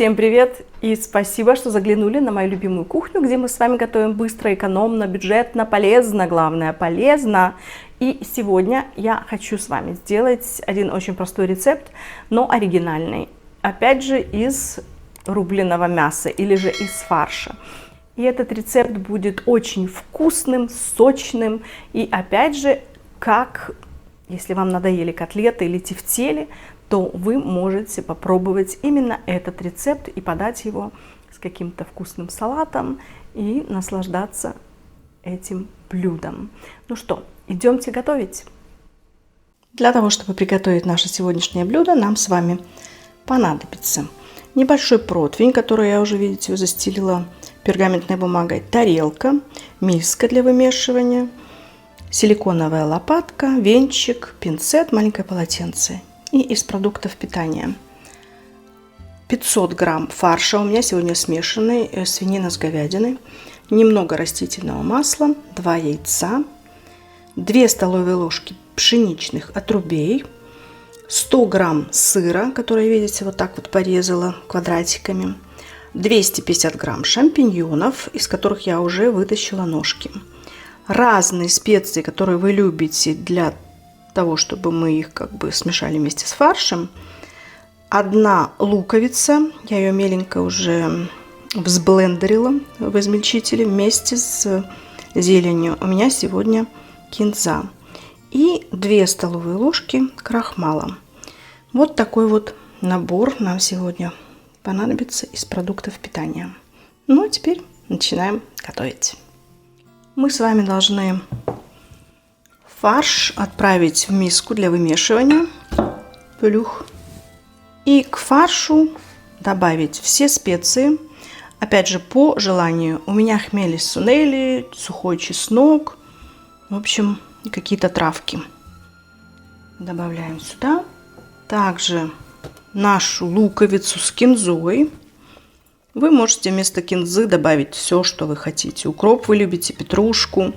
Всем привет и спасибо, что заглянули на мою любимую кухню, где мы с вами готовим быстро, экономно, бюджетно, полезно, главное полезно. И сегодня я хочу с вами сделать один очень простой рецепт, но оригинальный. Опять же из рубленого мяса или же из фарша. И этот рецепт будет очень вкусным, сочным и опять же, как если вам надоели котлеты или тефтели, то вы можете попробовать именно этот рецепт и подать его с каким-то вкусным салатом и наслаждаться этим блюдом. Ну что, идемте готовить. Для того, чтобы приготовить наше сегодняшнее блюдо, нам с вами понадобится небольшой противень, который я уже, видите, застелила пергаментной бумагой, тарелка, миска для вымешивания, силиконовая лопатка, венчик, пинцет, маленькое полотенце. И из продуктов питания 500 грамм фарша, у меня сегодня смешанный, свинина с говядиной, немного растительного масла, 2 яйца, 2 столовые ложки пшеничных отрубей, 100 грамм сыра, который, видите, вот так вот порезала квадратиками, 250 грамм шампиньонов, из которых я уже вытащила ножки, разные специи, которые вы любите для того, чтобы мы их как бы смешали вместе с фаршем. 1 луковица, я ее меленько уже взблендерила в измельчителе вместе с зеленью. У меня сегодня кинза. И 2 столовые ложки крахмала. Вот такой вот набор нам сегодня понадобится из продуктов питания. Ну а теперь начинаем готовить. Мы с вами должны фарш отправить в миску для вымешивания. Плюх. И к фаршу добавить все специи. Опять же, по желанию. У меня хмели сунели, сухой чеснок. В общем, какие-то травки. Добавляем сюда. Также нашу луковицу с кинзой. Вы можете вместо кинзы добавить все, что вы хотите. Укроп вы любите, петрушку.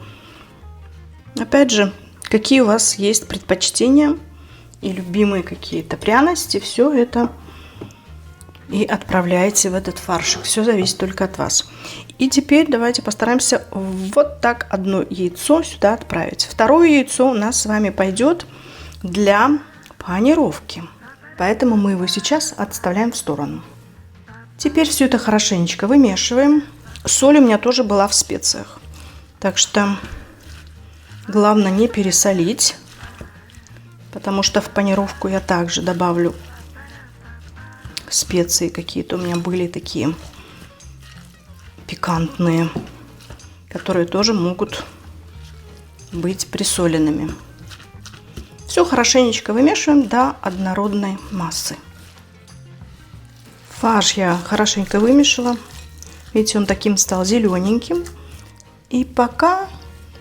Опять же, какие у вас есть предпочтения и любимые какие-то пряности, все это и отправляете в этот фаршик. Все зависит только от вас. И теперь давайте постараемся вот так 1 яйцо сюда отправить. 2 яйцо у нас с вами пойдет для панировки. Поэтому мы его сейчас отставляем в сторону. Теперь все это хорошенечко вымешиваем. Соль у меня тоже была в специях. Так что главное не пересолить, потому что в панировку я также добавлю специи какие-то. У меня были такие пикантные, которые тоже могут быть присоленными. Все хорошенечко вымешиваем до однородной массы. Фарш я хорошенько вымешала. Видите, он таким стал зелененьким. И пока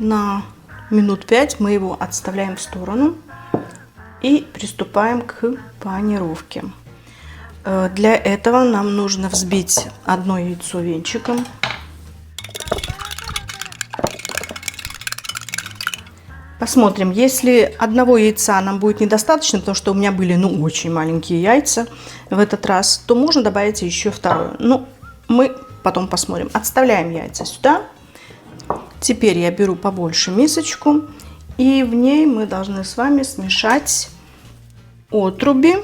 на минут 5 мы его отставляем в сторону и приступаем к панировке. Для этого нам нужно взбить 1 яйцо венчиком. Посмотрим, если 1 яйца нам будет недостаточно, потому что у меня были очень маленькие яйца в этот раз, то можно добавить еще 2. Ну, мы потом посмотрим. Отставляем яйца сюда. Теперь я беру побольше мисочку, и в ней мы должны с вами смешать отруби,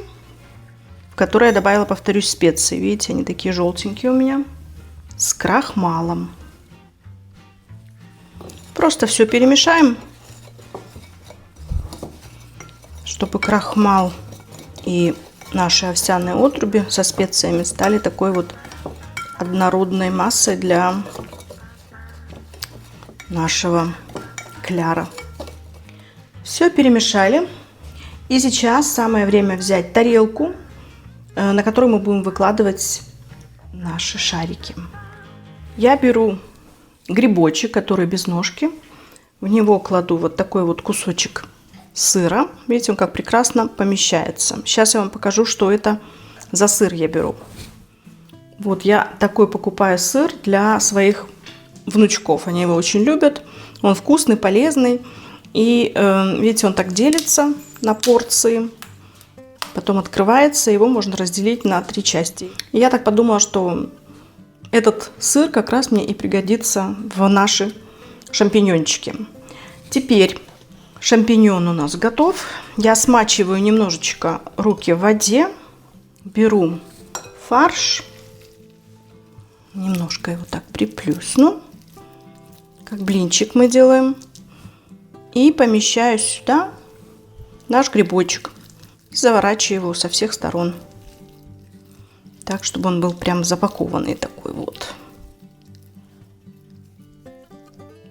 в которые я добавила, повторюсь, специи. Видите, они такие желтенькие у меня, с крахмалом. Просто все перемешаем, чтобы крахмал и наши овсяные отруби со специями стали такой вот однородной массой для нашего кляра. Все перемешали. И сейчас самое время взять тарелку, на которой мы будем выкладывать наши шарики. Я беру грибочек, который без ножки. В него кладу вот такой вот кусочек сыра. Видите, он как прекрасно помещается. Сейчас я вам покажу, что это за сыр я беру. Вот я такой покупаю сыр для своих внучков. Они его очень любят. Он вкусный, полезный. И видите, он так делится на порции. потом открывается, его можно разделить на 3 части. И я так подумала, что этот сыр как раз мне и пригодится в наши шампиньончики. Теперь шампиньон у нас готов. Я смачиваю немножечко руки в воде, беру фарш, немножко его так приплюсну, как блинчик мы делаем, и помещаю сюда наш грибочек. Заворачиваю его со всех сторон, так, чтобы он был прям запакованный такой вот.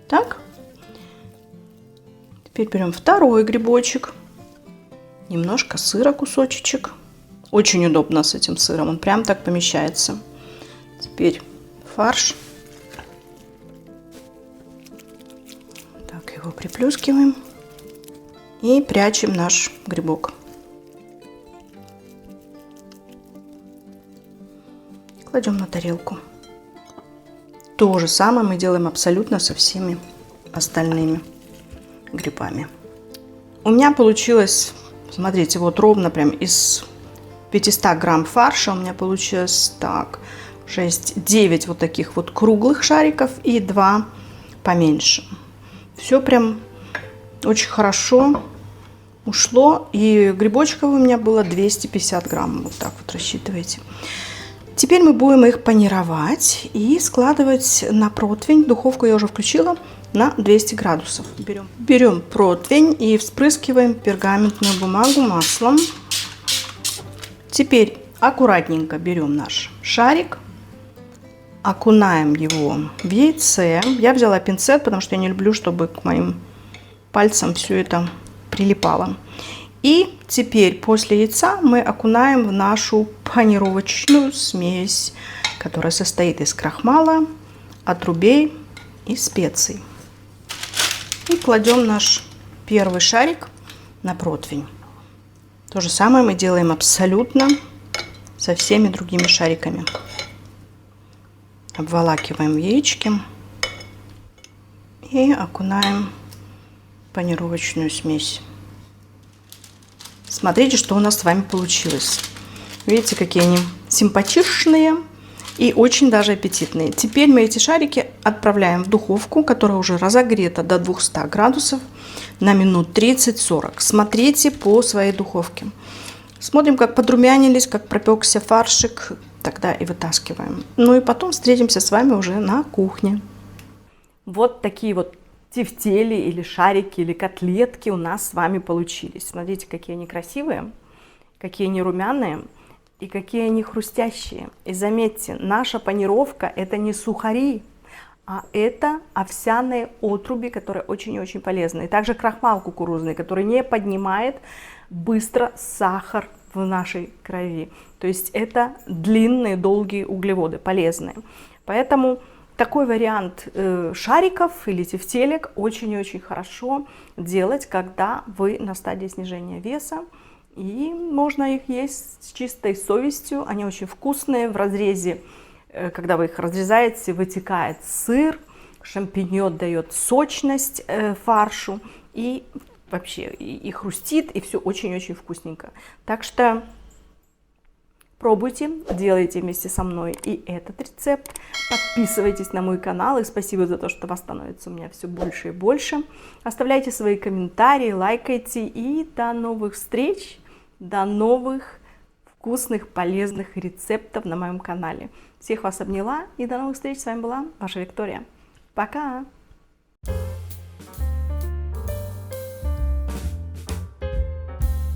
Так. Теперь берем второй грибочек, немножко сыра, кусочек. Очень удобно с этим сыром, он прям так помещается. Теперь фарш. Так, его приплюскиваем и прячем наш грибок. Кладем на тарелку. То же самое мы делаем абсолютно со всеми остальными грибами. У меня получилось, смотрите, вот ровно прям из 500 грамм фарша у меня получилось так, 6-9 вот таких вот круглых шариков и 2 поменьше. Все прям очень хорошо ушло, и грибочков у меня было 250 грамм, вот так вот рассчитывайте. Теперь мы будем их панировать и складывать на противень. Духовку я уже включила на 200 градусов. Берем противень и вспрыскиваем пергаментную бумагу маслом. Теперь аккуратненько берем наш шарик, окунаем его в яйце. Я взяла пинцет, потому что я не люблю, чтобы к моим пальцам все это прилипало. И теперь после яйца мы окунаем в нашу панировочную смесь, которая состоит из крахмала, отрубей и специй. И кладем наш первый шарик на противень. То же самое мы делаем абсолютно со всеми другими шариками. Обволакиваем в яички и окунаем в панировочную смесь. Смотрите, что у нас с вами получилось. Видите, какие они симпатичные и очень даже аппетитные. Теперь мы эти шарики отправляем в духовку, которая уже разогрета до 200 градусов на минут 30-40. Смотрите по своей духовке. Смотрим, как подрумянились, как пропекся фаршик, тогда и вытаскиваем. Ну и потом встретимся с вами уже на кухне. Вот такие вот тефтели или шарики или котлетки у нас с вами получились. Смотрите, какие они красивые, какие они румяные и какие они хрустящие. И заметьте, наша панировка это не сухари, а это овсяные отруби, которые очень-очень полезны. И также крахмал кукурузный, который не поднимает быстро сахар в нашей крови. То есть это длинные, долгие углеводы, полезные. Поэтому такой вариант шариков или тефтелек очень-очень хорошо делать, когда вы на стадии снижения веса. И можно их есть с чистой совестью. Они очень вкусные. В разрезе, когда вы их разрезаете, вытекает сыр. Шампиньон дает сочность фаршу. И вообще и хрустит, и все очень-очень вкусненько. Так что пробуйте, делайте вместе со мной и этот рецепт. Подписывайтесь на мой канал, и спасибо за то, что вас становится у меня все больше и больше. Оставляйте свои комментарии, лайкайте, и до новых встреч, до новых вкусных, полезных рецептов на моем канале. Всех вас обняла, и до новых встреч. С вами была ваша Виктория. Пока!